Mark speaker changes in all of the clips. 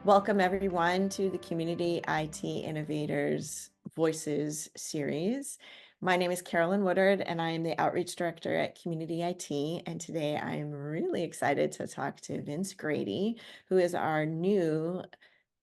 Speaker 1: Welcome everyone to the Community IT Innovators Voices series. My name is Carolyn Woodard and I am the Outreach Director at Community IT. And today I'm really excited to talk to Vince Grady, who is our new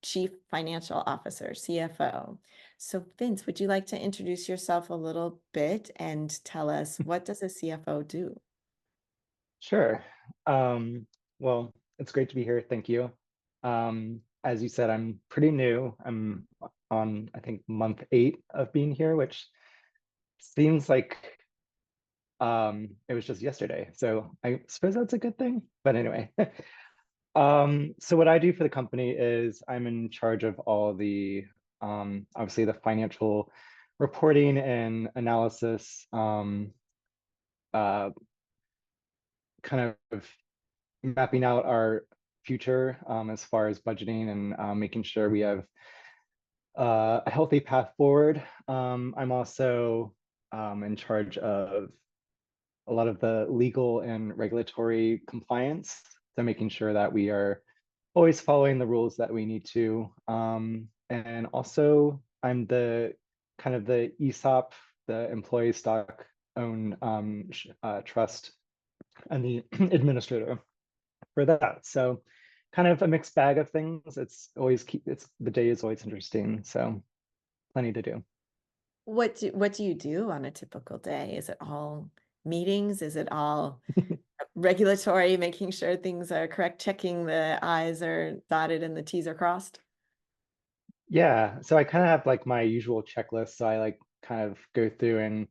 Speaker 1: Chief Financial Officer, CFO. So Vince, would you like to introduce yourself a little bit and tell us, what does a CFO do?
Speaker 2: Sure. Well, it's great to be here. Thank you. As you said, I'm pretty new. I'm on, I think, month 8 of being here, which seems like it was just yesterday. So I suppose that's a good thing. But anyway, so what I do for the company is I'm in charge of all the obviously the financial reporting and analysis, uh, kind of mapping out our future as far as budgeting and making sure we have a healthy path forward. I'm also in charge of a lot of the legal and regulatory compliance, so making sure that we are always following the rules that we need to. And also, I'm the kind of the ESOP, the employee stock owned trust, and the administrator for that. So kind of a mixed bag of things. It's the day is always interesting. So plenty to do.
Speaker 1: What do you do on a typical day? Is it all meetings? Is it all regulatory, making sure things are correct, checking the I's are dotted and the T's are crossed?
Speaker 2: Yeah. So I kind of have like my usual checklist. So I like kind of go through and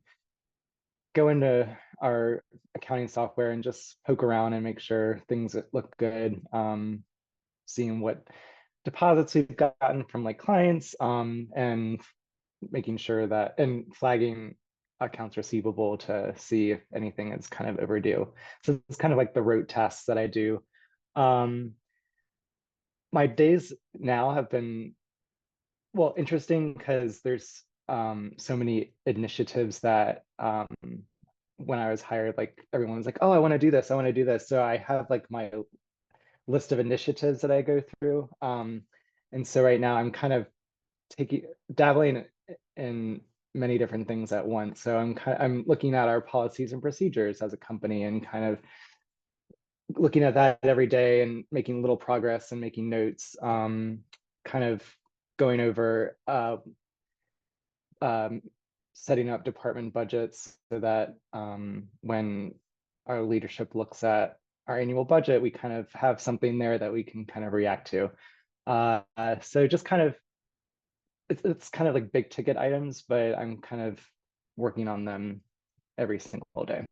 Speaker 2: go into our accounting software and just poke around and make sure things look good. Seeing what deposits we've gotten from like clients, and making sure that and flagging accounts receivable to see if anything is kind of overdue. So it's kind of like the rote tasks that I do. Um, my days now have been, well, interesting because there's so many initiatives that when I was hired, like everyone was like, oh, I want to do this, I want to do this. So I have like my list of initiatives that I go through. And so right now I'm kind of taking dabbling in many different things at once. So I'm looking at our policies and procedures as a company and kind of looking at that every day and making little progress and making notes. Kind of going over um, setting up department budgets so that when our leadership looks at our annual budget, we kind of have something there that we can kind of react to. So just kind of it's kind of like big ticket items, but I'm kind of working on them every single day.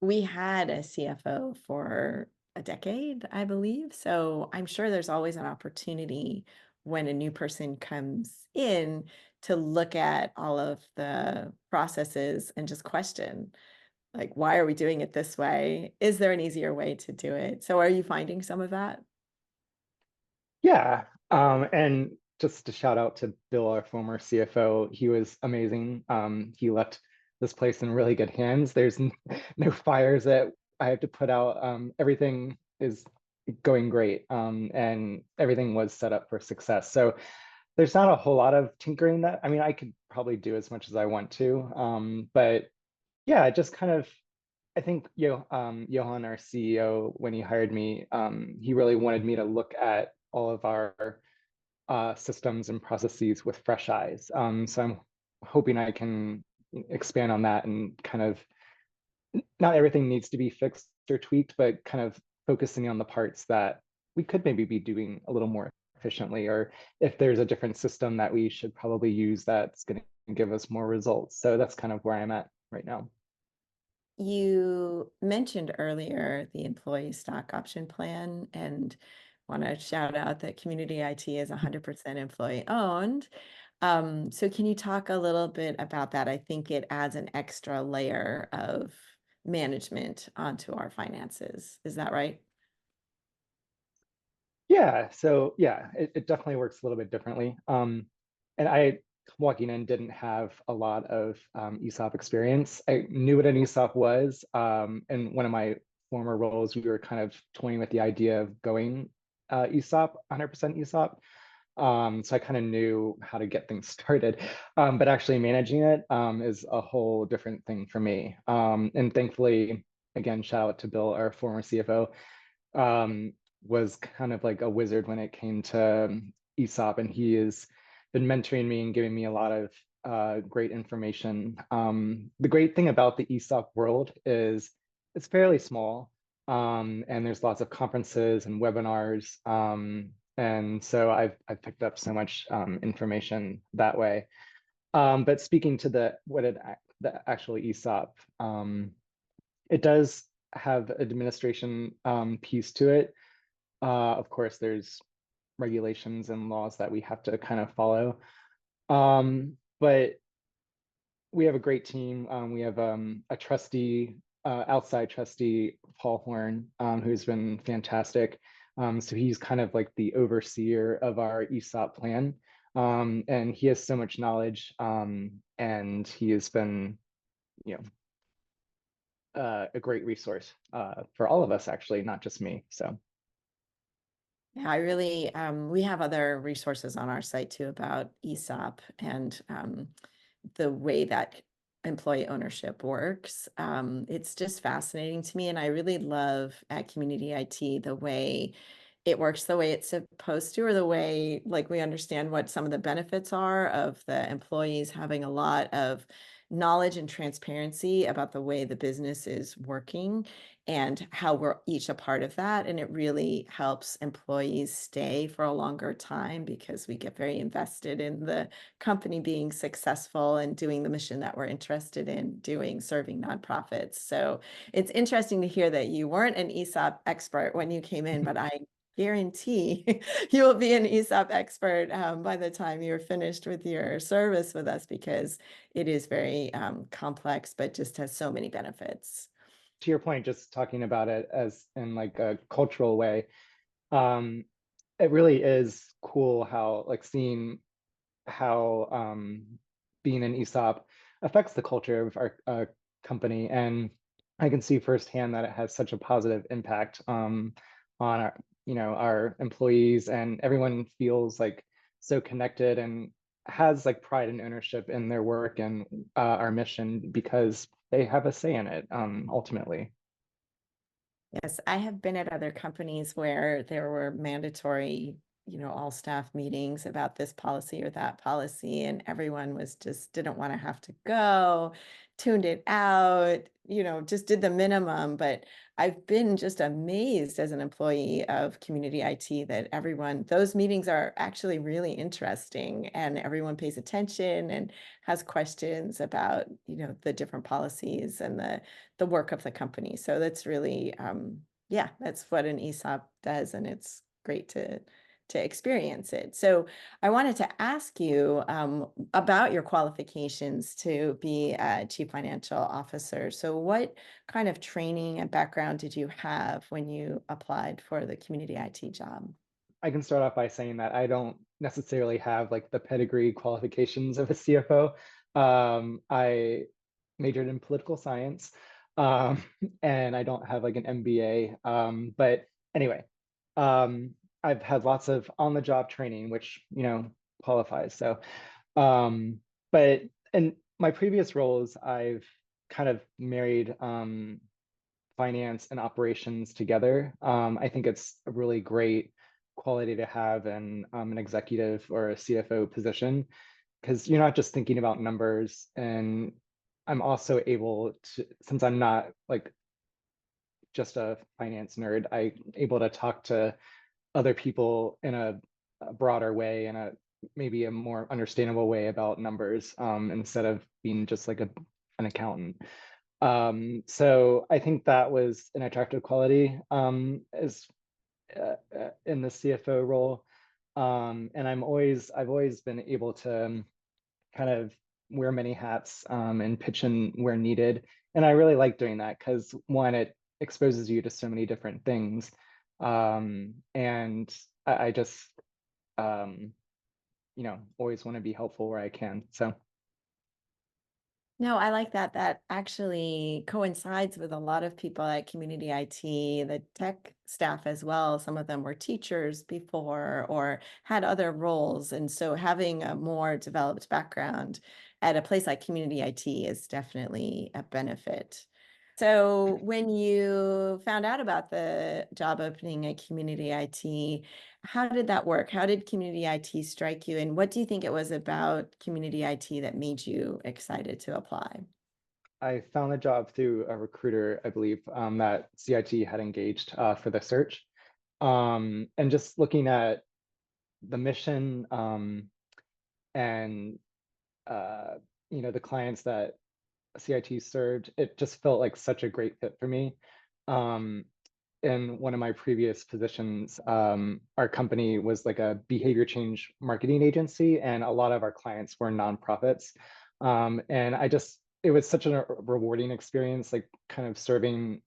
Speaker 1: We had a CFO for a decade, I believe. So I'm sure there's always an opportunity when a new person comes in to look at all of the processes and just question, like, why are we doing it this way? Is there an easier way to do it? So are you finding some of that?
Speaker 2: Yeah. And just to shout out to Bill, our former CFO, he was amazing. He left this place in really good hands. There's no fires that I have to put out. Everything is going great. And everything was set up for success. So there's not a whole lot of tinkering that, I mean, I could probably do as much as I want to. But yeah, just kind of, I think Johan, our CEO, when he hired me, he really wanted me to look at all of our systems and processes with fresh eyes. So I'm hoping I can expand on that and kind of not everything needs to be fixed or tweaked, but kind of focusing on the parts that we could maybe be doing a little more efficiently, or if there's a different system that we should probably use that's going to give us more results. So that's kind of where I'm at right now.
Speaker 1: You mentioned earlier the employee stock option plan and want to shout out that Community IT is 100% employee owned. So can you talk a little bit about that? I think it adds an extra layer of management onto our finances. Is that right?
Speaker 2: Yeah, so yeah, it definitely works a little bit differently. And I walking in didn't have a lot of ESOP experience. I knew what an ESOP was. In one of my former roles, we were kind of toying with the idea of going ESOP, 100% ESOP. So I kind of knew how to get things started. But actually managing it is a whole different thing for me. And thankfully, again, shout out to Bill, our former CFO, um, was kind of like a wizard when it came to ESOP, and he has been mentoring me and giving me a lot of great information. The great thing about the ESOP world is it's fairly small, and there's lots of conferences and webinars. And so I've picked up so much information that way. But speaking to the actual ESOP, it does have administration piece to it. Of course, there's regulations and laws that we have to kind of follow. But we have a great team. We have a trustee, outside trustee, Paul Horn, who's been fantastic. So he's kind of like the overseer of our ESOP plan. And he has so much knowledge. And he has been, you know, a great resource for all of us, actually, not just me. So
Speaker 1: Yeah, I really, we have other resources on our site too about ESOP and the way that employee ownership works. It's just fascinating to me. And I really love at Community IT the way it works the way it's supposed to, or the way like we understand what some of the benefits are of the employees having a lot of knowledge and transparency about the way the business is working and how we're each a part of that. And it really helps employees stay for a longer time because we get very invested in the company being successful and doing the mission that we're interested in doing, serving nonprofits. So it's interesting to hear that you weren't an ESOP expert when you came in, but I guarantee you will be an ESOP expert by the time you're finished with your service with us because it is very complex, but just has so many benefits.
Speaker 2: to your point, just talking about it as in like a cultural way, um, it really is cool how like seeing how being an ESOP affects the culture of our company. And I can see firsthand that it has such a positive impact on our, our employees, and everyone feels like so connected and has like pride and ownership in their work and our mission because they have a say in it ultimately.
Speaker 1: Yes, I have been at other companies where there were mandatory, all staff meetings about this policy or that policy, and everyone was just didn't want to have to go, tuned it out, just did the minimum. But I've been just amazed as an employee of Community IT that those meetings are actually really interesting and everyone pays attention and has questions about, the different policies and the work of the company. So that's really, yeah, that's what an ESOP does, and it's great to experience it. So I wanted to ask you about your qualifications to be a chief financial officer. So what kind of training and background did you have when you applied for the community IT job?
Speaker 2: I can start off by saying that I don't necessarily have like the pedigree qualifications of a CFO. I majored in political science, um, and I don't have like an MBA. But anyway, I've had lots of on-the-job training, which qualifies. So, um, but in my previous roles, I've kind of married finance and operations together. I think it's a really great quality to have in an executive or a CFO position because you're not just thinking about numbers. And I'm also able to, since I'm not like just a finance nerd, I'm able to talk to other people in a broader way and maybe a more understandable way about numbers instead of being just like an accountant. So I think that was an attractive quality as in the CFO role. And I've always been able to kind of wear many hats and pitch in where needed. And I really like doing that because one, it exposes you to so many different things. And I just, always want to be helpful where I can. So
Speaker 1: No, I like that. That actually coincides with a lot of people at Community IT, the tech staff as well. Some of them were teachers before or had other roles. And so having a more developed background at a place like Community IT is definitely a benefit. So when you found out about the job opening at Community IT, how did that work? How did Community IT strike you? And what do you think it was about Community IT that made you excited to apply?
Speaker 2: I found the job through a recruiter, I believe, that CIT had engaged for the search. And just looking at the mission and uh, the clients that CIT served, it just felt like such a great fit for me. Um, in one of my previous positions, our company was like a behavior change marketing agency, and a lot of our clients were nonprofits. And it was such a rewarding experience, like kind of serving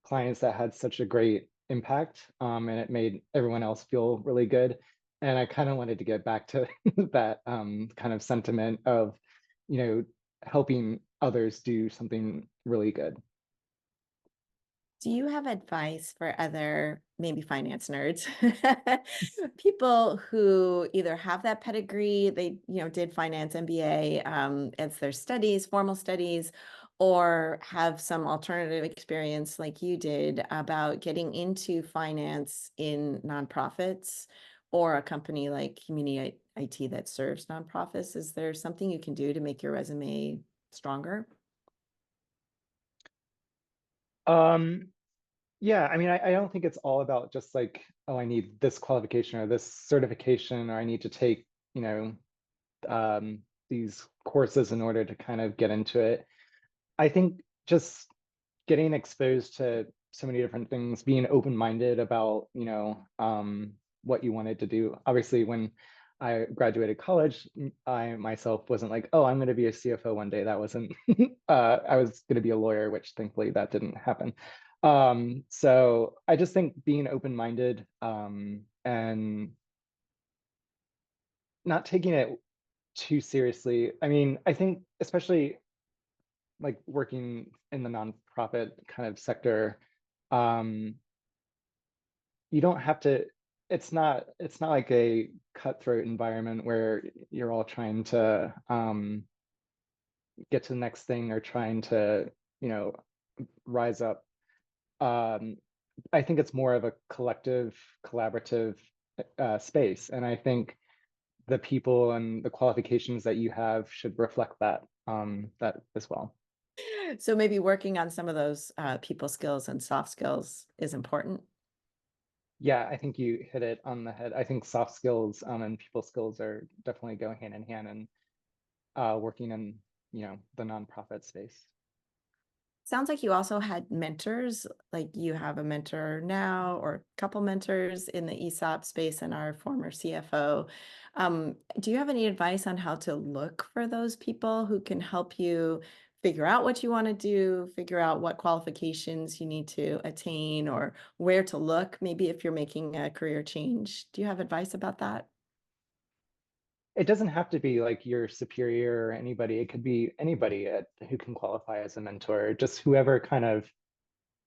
Speaker 2: clients that had such a great impact, and it made everyone else feel really good. And I kind of wanted to get back to that kind of sentiment of, you know, helping others do something really good.
Speaker 1: Do you have advice for other maybe finance nerds? People who either have that pedigree, they, did finance MBA as their studies, formal studies, or have some alternative experience like you did about getting into finance in nonprofits or a company like Community IT that serves nonprofits. Is there something you can do to make your resume stronger?
Speaker 2: Um, Yeah, I mean, I don't think it's all about just like, oh, I need this qualification or this certification, or I need to take, you know, these courses in order to kind of get into it. I think just getting exposed to so many different things, being open-minded about, what you wanted to do. Obviously, when I graduated college, I myself wasn't like, oh, I'm going to be a CFO one day. That wasn't, I was going to be a lawyer, which thankfully that didn't happen. So I just think being open-minded, and not taking it too seriously. I mean, I think especially like working in the nonprofit kind of sector, um, you don't have to, it's not like a cutthroat environment where you're all trying to get to the next thing or trying to, you know, rise up. Um, I think it's more of a collective, collaborative space. And I think the people and the qualifications that you have should reflect that as well.
Speaker 1: So maybe working on some of those people skills and soft skills is important.
Speaker 2: Yeah, I think you hit it on the head. I think soft skills and people skills are definitely go hand in hand, and working in, the nonprofit space.
Speaker 1: Sounds like you also had mentors, like you have a mentor now or a couple mentors in the ESOP space and our former CFO. Do you have any advice on how to look for those people who can help you figure out what you want to do, figure out what qualifications you need to attain, or where to look, maybe if you're making a career change? Do you have advice about that?
Speaker 2: It doesn't have to be like your superior or anybody. It could be anybody who can qualify as a mentor, just whoever kind of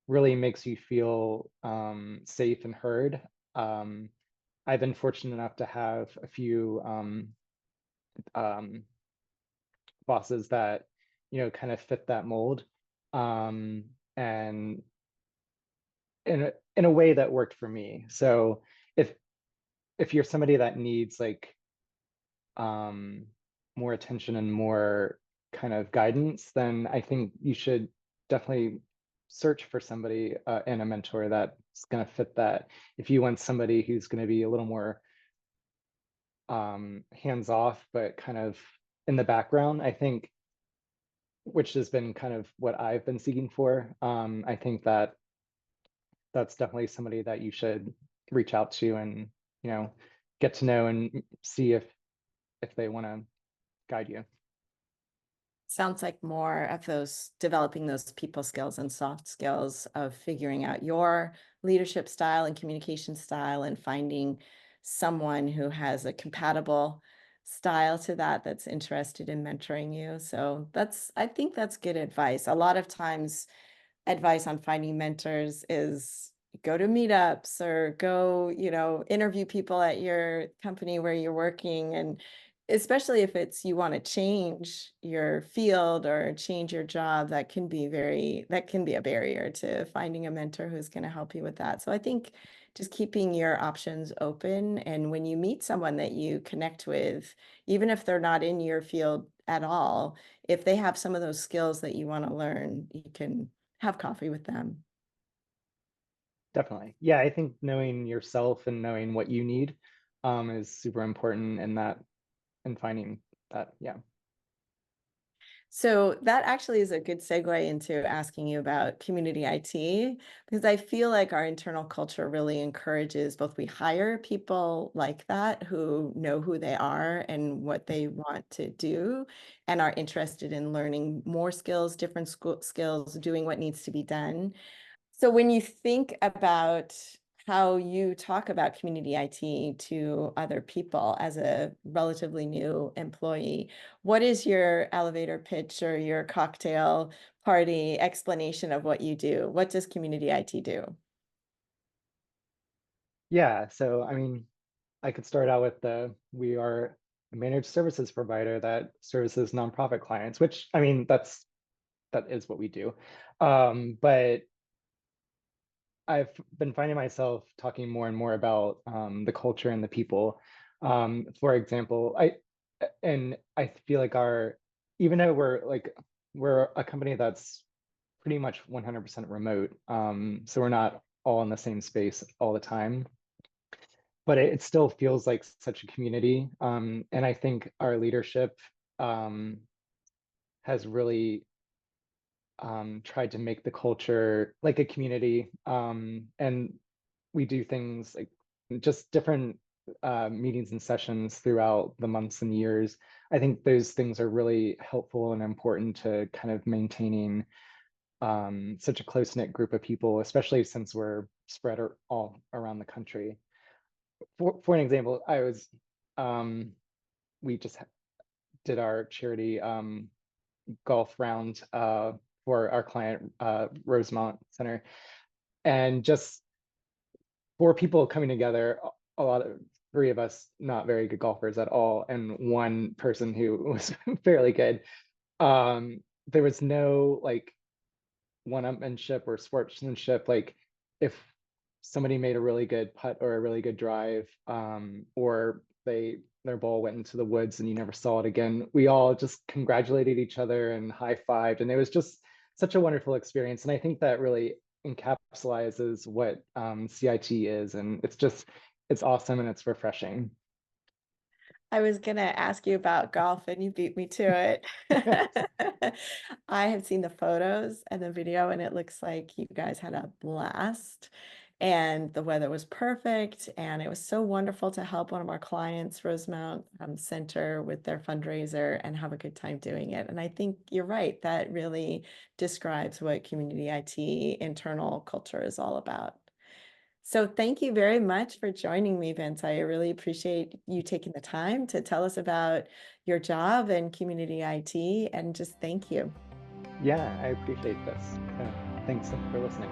Speaker 2: really makes you feel safe and heard. Um, I've been fortunate enough to have a few um, bosses that, kind of fit that mold. And in a way that worked for me. So if if you're somebody that needs like um, more attention and more kind of guidance, then I think you should definitely search for somebody and a mentor that's going to fit that. If you want somebody who's going to be a little more hands off, but kind of in the background, I think, which has been kind of what I've been seeking for. I think that that's definitely somebody that you should reach out to and, you know, get to know and see if they want to guide you.
Speaker 1: Sounds like more of those developing those people skills and soft skills of figuring out your leadership style and communication style and finding someone who has a compatible style to that that's interested in mentoring you. So I think that's good advice. A lot of times advice on finding mentors is go to meetups or go, interview people at your company where you're working. And especially if it's you want to change your field or change your job, that can be a barrier to finding a mentor who's going to help you with that. So I think just keeping your options open. And when you meet someone that you connect with, even if they're not in your field at all, if they have some of those skills that you want to learn, you can have coffee with them.
Speaker 2: Definitely. Yeah, I think knowing yourself and knowing what you need is super important in that and finding that. Yeah,
Speaker 1: So that actually is a good segue into asking you about community IT, because I feel like our internal culture really encourages both we hire people like that who know who they are and what they want to do and are interested in learning more skills, different school skills, doing what needs to be done. So when you think about how you talk about community IT to other people as a relatively new employee, what is your elevator pitch or your cocktail party explanation of what you do? What does community IT do?
Speaker 2: yeah. So I mean, I could start out with the we are a managed services provider that services nonprofit clients, which I mean that is what we do. But I've been finding myself talking more and more about the culture and the people. For example, I feel like our even though we're a company that's pretty much 100% remote, so we're not all in the same space all the time, but it still feels like such a community. And I think our leadership um, has really tried to make the culture like a community. And we do things like just different meetings and sessions throughout the months and years. I think those things are really helpful and important to kind of maintaining such a close-knit group of people, especially since we're spread all around the country. For an example, um, we just did our charity golf round for our client Rosemont Center, and just four people coming together, a lot of three of us not very good golfers at all, and one person who was fairly good. There was no like one-upmanship or sportsmanship. Like if somebody made a really good putt or a really good drive, or their ball went into the woods and you never saw it again, we all just congratulated each other and high-fived, and it was just such a wonderful experience. And I think that really encapsulates what CIT is, and it's awesome and it's refreshing.
Speaker 1: I was gonna ask you about golf and you beat me to it. I have seen the photos and the video and it looks like you guys had a blast and the weather was perfect and it was so wonderful to help one of our clients, Rosemount Center, with their fundraiser and have a good time doing it. And I think you're right, that really describes what community IT internal culture is all about. So thank you very much for joining me, Vince. I really appreciate you taking the time to tell us about your job and community IT and just thank you.
Speaker 2: Yeah, I appreciate this. So thanks for listening.